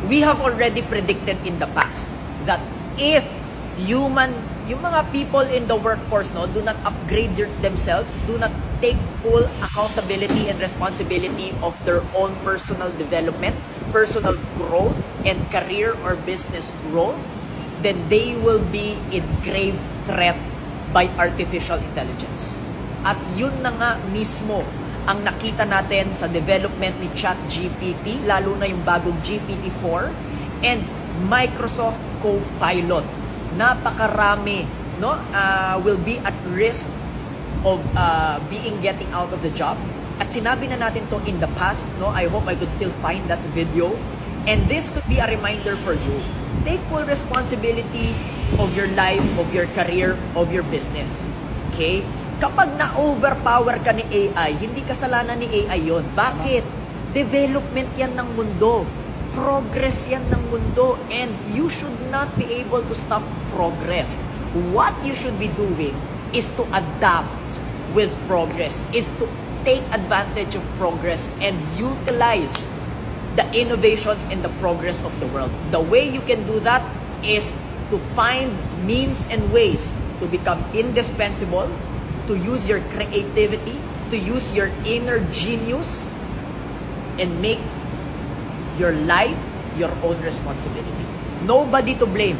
we have already predicted in the past that if yung mga people in the workforce do not upgrade themselves, do not take full accountability and responsibility of their own personal development, personal growth, and career or business growth, then they will be in grave threat by artificial intelligence. At yun na nga mismo ang nakita natin sa development ni ChatGPT, lalo na yung bagong GPT-4 and Microsoft Copilot. Napakarami will be at risk of getting out of the job. At sinabi na natin to in the past. I hope I could still find that video. And this could be a reminder for you. Take full responsibility of your life, of your career, of your business. Okay? Kapag na-overpower ka ni AI, hindi kasalanan ni AI yon. Bakit? Development yan ng mundo. Progress yan ng mundo. And you should not be able to stop progress. What you should be doing is to adapt with progress, is to take advantage of progress and utilize the innovations and the progress of the world. The way you can do that is to find means and ways to become indispensable, to use your creativity, to use your inner genius, and make your life your own responsibility. Nobody to blame.